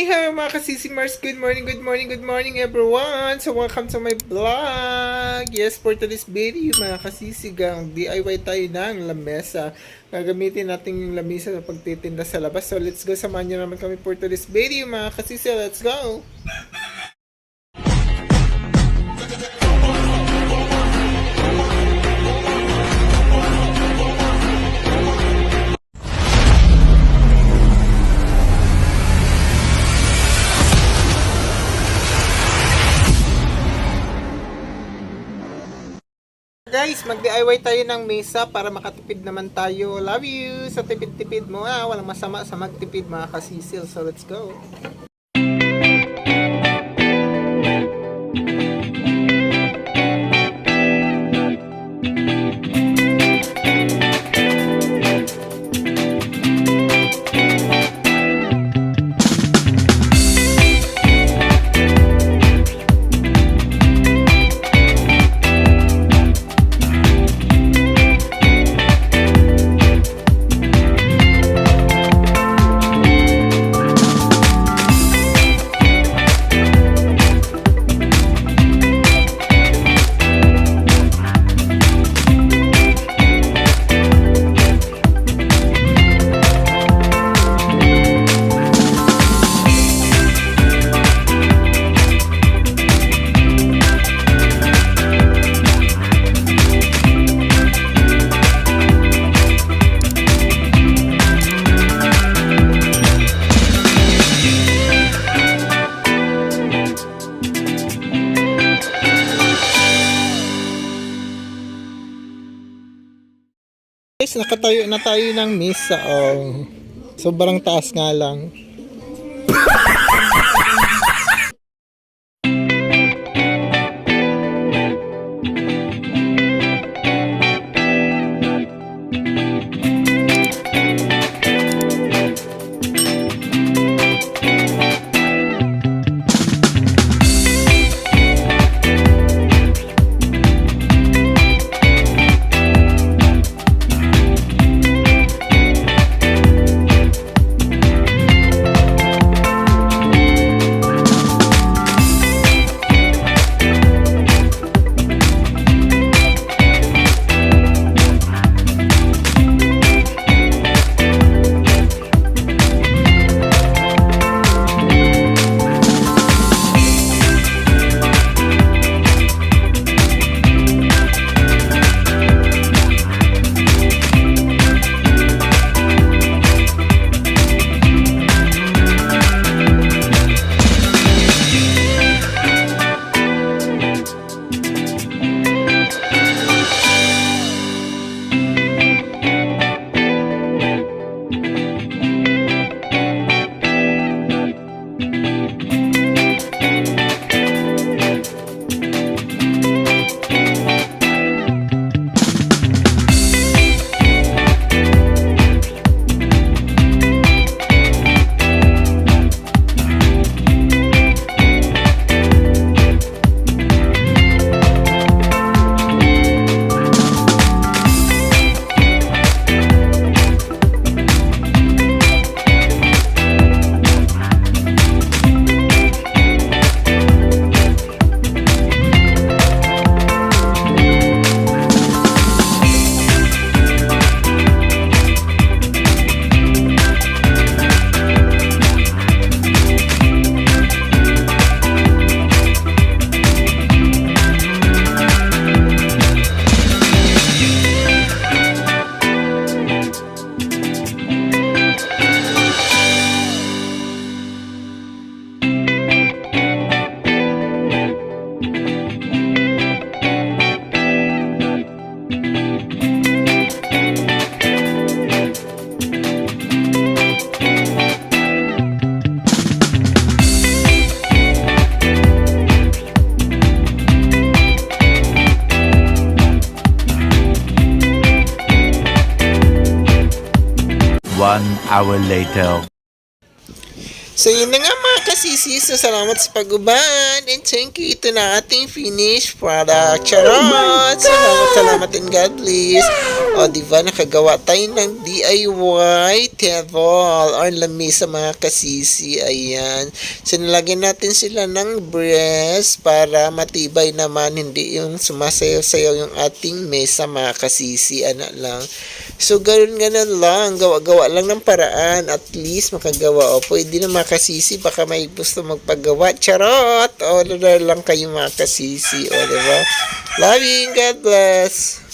Hey, hello mga kasisimars. Good morning, good morning, good morning everyone. So welcome to my vlog. Yes, for today's video mga kasisigang DIY tayo ng lamesa. Gagamitin natin yung lamesa sa pagtitinda sa labas. So let's go, samahan nyo naman kami for today's video mga kasisi. Let's go! Guys, mag-DIY tayo ng mesa para makatipid naman tayo. Love you! Sa tipid-tipid mo, walang masama sa magtipid mga kasisil. So let's go! Guys, nakatayo na tayo ng mesa. Sobrang taas nga lang. One hour later. So yun na nga mga kasisi. So salamat sa pag-uban. And thank you. Ito na ating finished product. Charot! Salamat and God bless. O, diba, nakagawa tayo ng DIY table or lamesa mga kasisi. Ayan. So, nilagyan natin sila ng breast para matibay naman, hindi yung sumasayaw-sayaw yung ating mesa mga kasisi. Ano lang. So, ganun lang. Gawa-gawa lang ng paraan. At least, makagawa. O, pwede na mga kasisi. Baka may gusto magpagawa. Charot! O, lang kayo mga kasisi. O, diba? Love you. God bless.